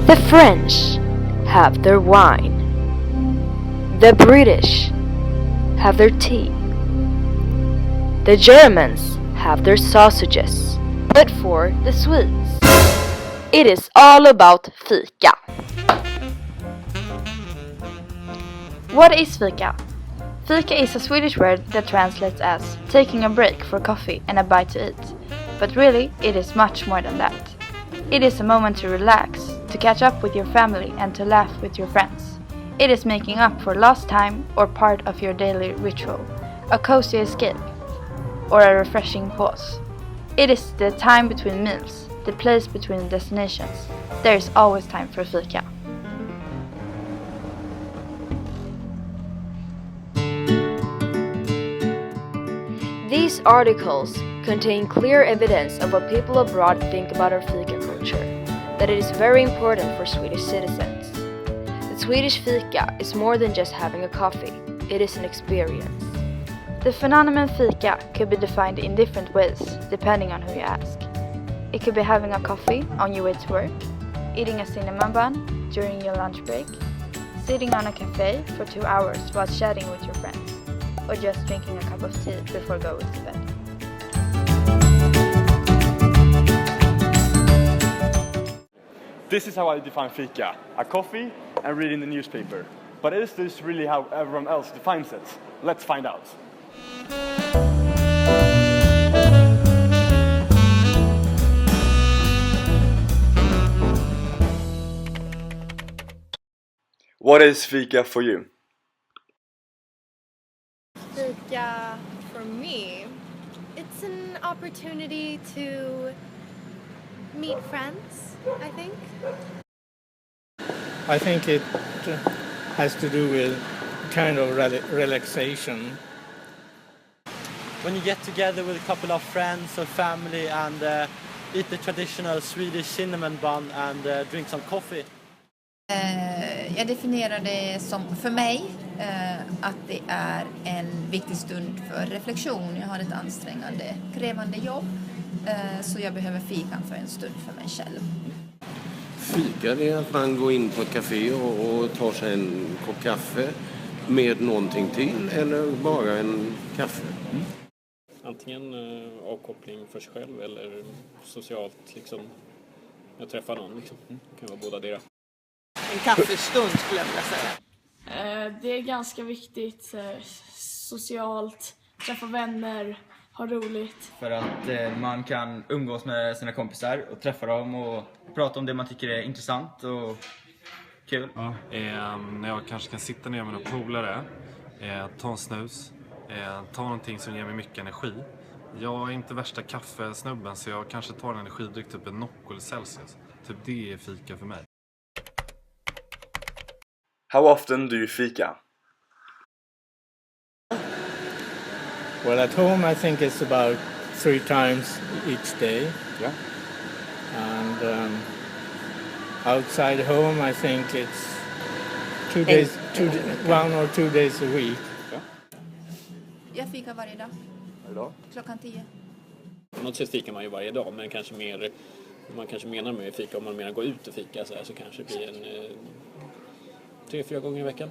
The French have their wine. The British have their tea. The Germans have their sausages. But for the Swedes, it is all about fika. What is fika? Fika is a Swedish word that translates as taking a break for coffee and a bite to eat. But really, it is much more than that. It is a moment to relax, to catch up with your family and to laugh with your friends. It is making up for lost time or part of your daily ritual, a cozy escape, or a refreshing pause. It is the time between meals, the place between destinations. There is always time for fika. These articles contain clear evidence of what people abroad think about our fika culture, that it is very important for Swedish citizens. The Swedish fika is more than just having a coffee, it is an experience. The phenomenon fika could be defined in different ways, depending on who you ask. It could be having a coffee on your way to work, eating a cinnamon bun during your lunch break, sitting on a cafe for 2 hours while chatting with your friends, or just drinking a cup of tea before going to bed. This is how I define fika, a coffee and reading the newspaper. But is this really how everyone else defines it? Let's find out. What is fika for you? Fika, for me, it's an opportunity to meet friends, I think. I think it has to do with kind of relaxation. When you get together with a couple of friends or family and eat the traditional Swedish cinnamon bun and drink some coffee. Jag definierar det som, för mig, att det är en viktig stund för reflektion. Jag har ett ansträngande, krävande jobb, så jag behöver fikan för en stund för mig själv. Fika, det är att man går in på ett café och tar sig en kopp kaffe med någonting till eller bara en kaffe. Antingen avkoppling för sig själv eller socialt liksom. Jag träffar någon liksom. Det kan vara båda deras. En kaffestund skulle jag vilja säga. Det är ganska viktigt socialt, träffa vänner, ha roligt. För att man kan umgås med sina kompisar och träffa dem och prata om det man tycker är intressant och kul. Ja, när jag kanske kan sitta ner med några polare, ta en snus, ta någonting som ger mig mycket energi. Jag är inte värsta kaffesnubben så jag kanske tar en energidryck typ en Nocco eller Celsius. Typ det är fika för mig. How often do you fika? Well, at home I think it's about 3 times each day. Yeah. And outside home I think it's 2 days, 1 or 2 days a week. Yeah. Jag fikar varje dag. Varje dag? Klockan 10. På något sätt fikar man ju varje dag, men kanske mer, man kanske menar med fika, om man menar gå ut och fika så kanske det blir en 3-4 gånger i veckan.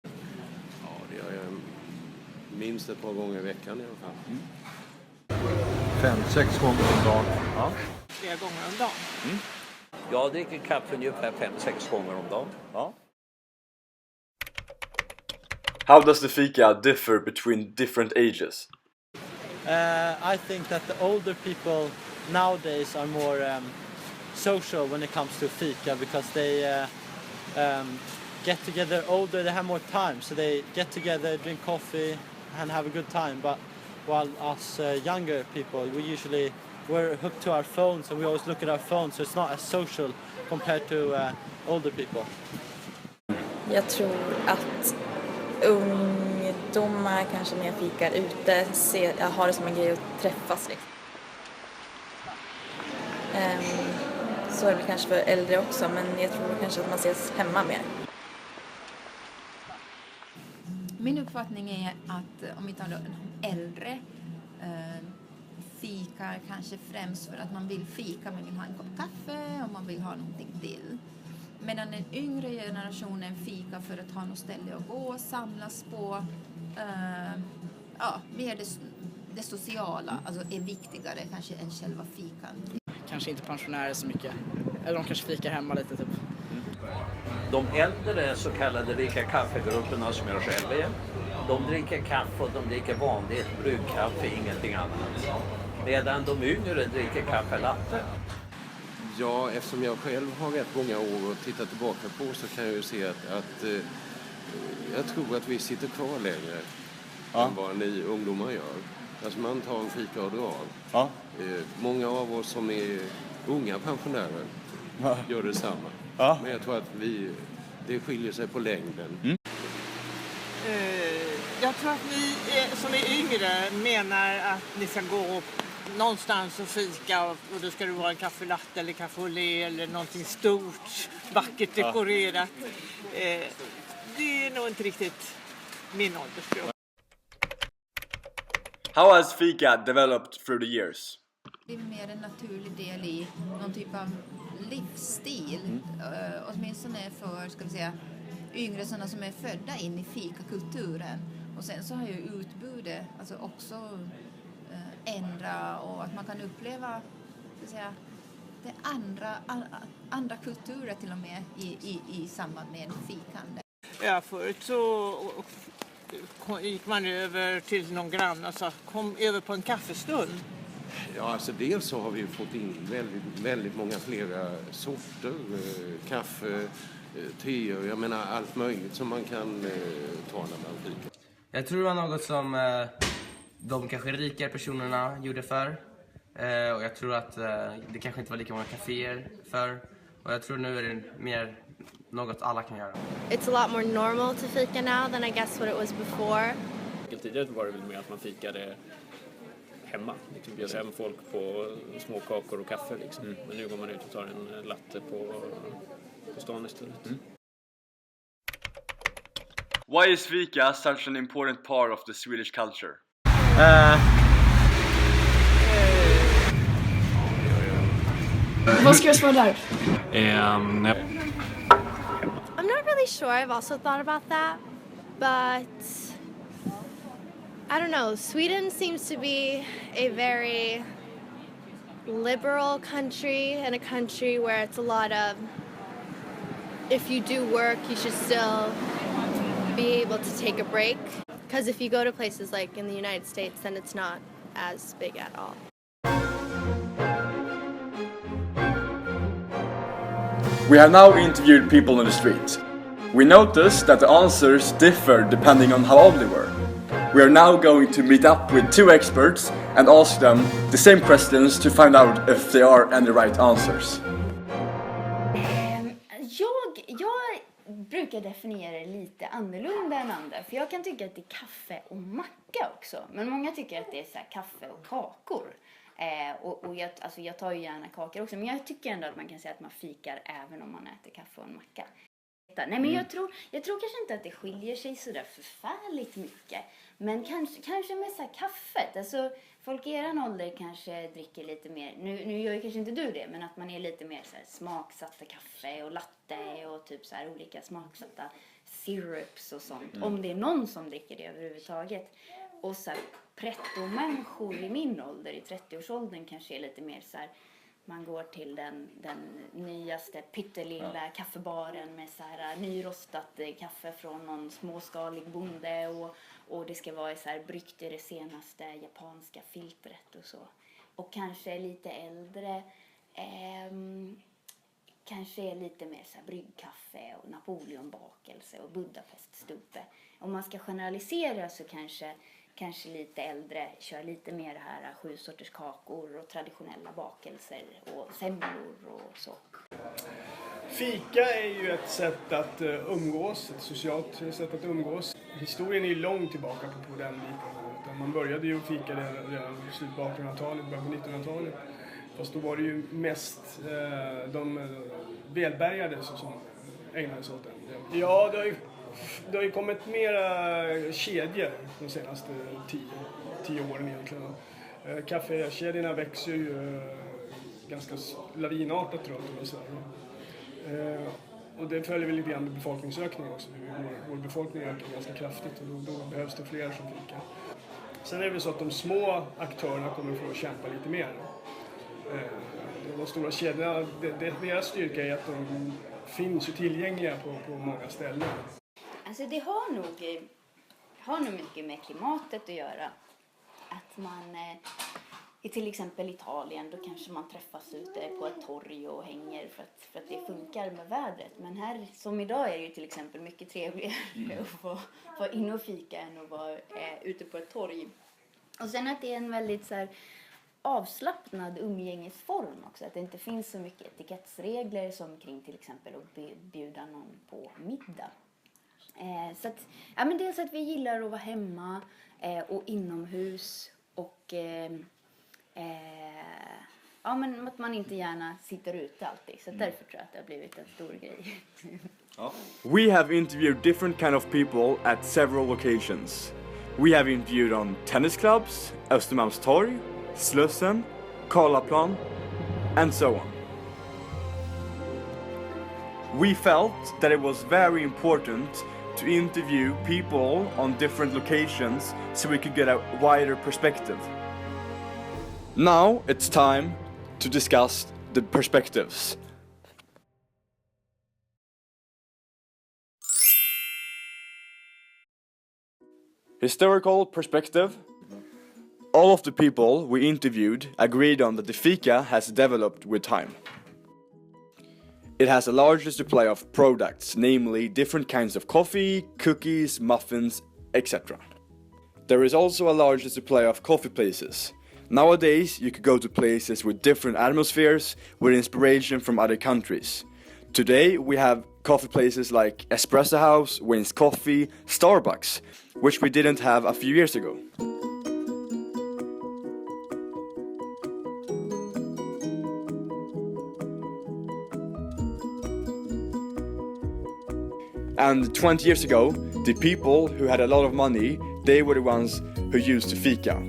Ja, det gör jag minst ett par gånger i veckan i alla fall. 5-6 gånger om dagen. Ja. 3 gånger om dagen. Mm. Jag dricker kaffe ungefär 5-6 gånger om dagen. Ja. How does the fika differ between different ages? I think that the older people nowadays are more social when it comes to fika because they get together older, they have more time, so they get together, drink coffee and have a good time. But while us younger people, we're hooked to our phones and we always look at our phones, so it's not as social compared to older people. Jag tror att ungdomar kanske mer fikar ute, har det som en grej att träffas liksom. Så är det kanske för äldre också, men jag tror kanske att man ses hemma mer. Min uppfattning är att om vi tar en äldre fikar kanske främst för att man vill fika, man vill ha en kopp kaffe och man vill ha någonting till. Medan den yngre generationen fikar för att ha något ställe att gå, samlas på. Mer det sociala alltså är viktigare kanske än själva fikan. Kanske inte pensionärer så mycket. Eller de kanske fikar hemma lite typ. De äldre så kallade dricka kaffegrupperna som jag själv är, de dricker kaffe och de dricker vanligt bryggkaffe, ingenting annat. Medan de yngre dricker kaffe latte. Ja, eftersom jag själv har rätt många år att titta tillbaka på så kan jag ju se att jag tror att vi sitter kvar längre än vad ni ungdomar gör. Alltså man tar en fika och drar. Ja. Många av oss som är unga pensionärer gör detsamma. Ja. Men jag tror att det skiljer sig på längden. Jag tror att ni som är yngre menar att ni ska gå någonstans och fika och då ska det vara en kaffelatte eller kaffe au lait eller någonting stort, vackert dekorerat. Det är nog inte riktigt min åldersgrupp. How has fika developed through the years? Det är mer en naturlig del i någon typ av livsstil. Åtminstone för, ska vi säga, yngre sådana som är födda in i fikakulturen. Och sen så har ju utbudet alltså också ändra och att man kan uppleva, ska vi säga, det andra kulturer till och med i samband med fikande. Ja, förut så gick man över till någon granne och sa kom över på en kaffestund. Ja, alltså dels så har vi fått in väldigt många flera sorter, kaffe, teer, jag menar allt möjligt som man kan ta när man fikar. Jag tror det var något som de kanske rikare personerna gjorde förr. Och jag tror att det kanske inte var lika många kaféer förr. Och jag tror nu är det mer något alla kan göra. It's a lot more normal to fika now than I guess what it was before. Tidigare var det väl mer att man fikade hemma. Liksom bjöd hem folk på små kakor och kaffe. Liksom. Men nu går man ut och tar en latte på stan istället. Why is fika such an important part of the Swedish culture? Vad ska jag svara där? I'm not really sure. I've also thought about that. But I don't know. Sweden seems to be a very liberal country and a country where it's a lot of if you do work, you should still be able to take a break. Because if you go to places like in the United States, then it's not as big at all. We have now interviewed people on the street. We noticed that the answers differ depending on how old they were. We are now going to meet up with two experts and ask them the same questions to find out if they are any right answers. Jag brukar definiera det lite annorlunda än andra. För jag kan tycka att det är kaffe och macka också. Men många tycker att det är så här kaffe och kakor. Och jag tar ju gärna kakor också. Men jag tycker ändå att man kan säga att man fikar även om man äter kaffe och en macka. Nej, men jag tror kanske inte att det skiljer sig så där förfärligt mycket. Men kanske med så här kaffet. Alltså, folk i eran ålder kanske dricker lite mer. Nu gör ju kanske inte du det. Men att man är lite mer så här smaksatta kaffe och latte. Och typ så här olika smaksatta syrups och sånt. Om det är någon som dricker det överhuvudtaget. Och så här pretto-människor i min ålder, i 30-årsåldern kanske är lite mer så här. Man går till den nyaste pyttelilla kaffebaren med så här nyrostat kaffe från någon småskalig bonde och det ska vara så här bryggt i det senaste japanska filtret och så. Och kanske lite äldre kanske är lite mer så här bryggkaffe och napoleonbakelse och Budapeststupe. Om man ska generalisera så kanske lite äldre kör lite mer det här 7 sorters kakor och traditionella bakelser och semlor och så. Fika är ju ett sätt att umgås, ett socialt sätt att umgås. Historien är ju långt tillbaka på den biten. Man började ju fika redan i slutet på 1800-talet, början på 1900-talet. Fast då var det ju mest de välbärgade som ägnade sig åt den. Ja, det har ju kommit mera kedjor de senaste 10 åren egentligen. Kaffekedjorna växer ju ganska lavinartat runt om i Sverige. Och det följer väl lite grann med befolkningsökningen också. Vår befolkning ökar ganska kraftigt och då behövs det fler som fikar. Sen är det väl så att de små aktörerna kommer få kämpa lite mer. De stora kedjorna, deras styrka är att de finns ju tillgängliga på många ställen. Alltså det har nog mycket med klimatet att göra. Att man i till exempel Italien, då kanske man träffas ute på ett torg och hänger för att det funkar med vädret. Men här, som idag, är det ju till exempel mycket trevligare att vara inne och fika än att vara ute på ett torg. Och sen att det är en väldigt så här avslappnad umgängesform också. Att det inte finns så mycket etikettsregler som kring till exempel att bjuda någon på middag. Så att, ja, men dels att vi gillar att vara hemma och inomhus och ja, men att man inte gärna sitter ute alltid. Så därför tror jag att det har blivit en stor grej. We have interviewed different kind of people at several locations. We have interviewed on tennis clubs, Östermalmstorg, Slussen, Karlaplan, and so on. We felt that it was very important to interview people on different locations so we could get a wider perspective. Now it's time to discuss the perspectives. Historical perspective. All of the people we interviewed agreed on that the fika has developed with time. It has a larger supply of products, namely different kinds of coffee, cookies, muffins, etc. There is also a larger supply of coffee places. Nowadays, you could go to places with different atmospheres, with inspiration from other countries. Today, we have coffee places like Espresso House, Wayne's Coffee, Starbucks, which we didn't have a few years ago. And 20 years ago, the people who had a lot of money, they were the ones who used the fika.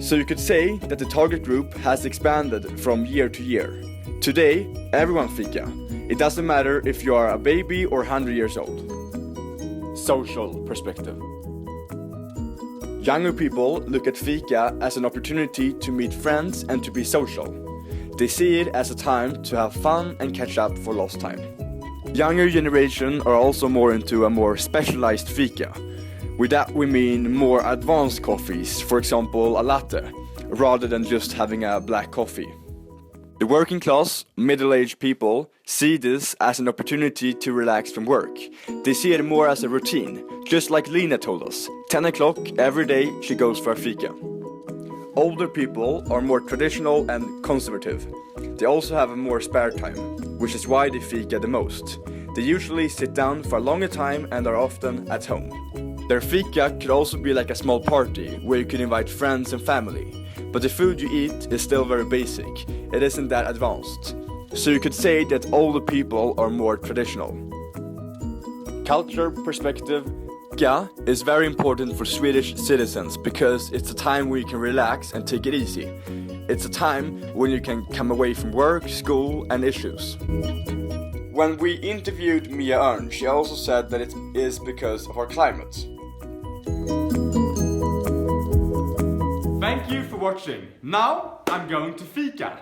So you could say that the target group has expanded from year to year. Today, everyone fika. It doesn't matter if you are a baby or 100 years old. Social perspective. Younger people look at fika as an opportunity to meet friends and to be social. They see it as a time to have fun and catch up for lost time. Younger generation are also more into a more specialized fika. With that we mean more advanced coffees, for example a latte, rather than just having a black coffee. The working class, middle-aged people see this as an opportunity to relax from work. They see it more as a routine, just like Lina told us. 10 o'clock every day she goes for a fika. Older people are more traditional and conservative. They also have a more spare time, which is why they fika the most. They usually sit down for a longer time and are often at home. Their fika could also be like a small party where you could invite friends and family. But the food you eat is still very basic. It isn't that advanced. So you could say that older people are more traditional. Culture perspective. Fika is very important for Swedish citizens because it's a time where you can relax and take it easy. It's a time when you can come away from work, school and issues. When we interviewed Mia Örn, she also said that it is because of our climate. Thank you for watching. Now I'm going to fika.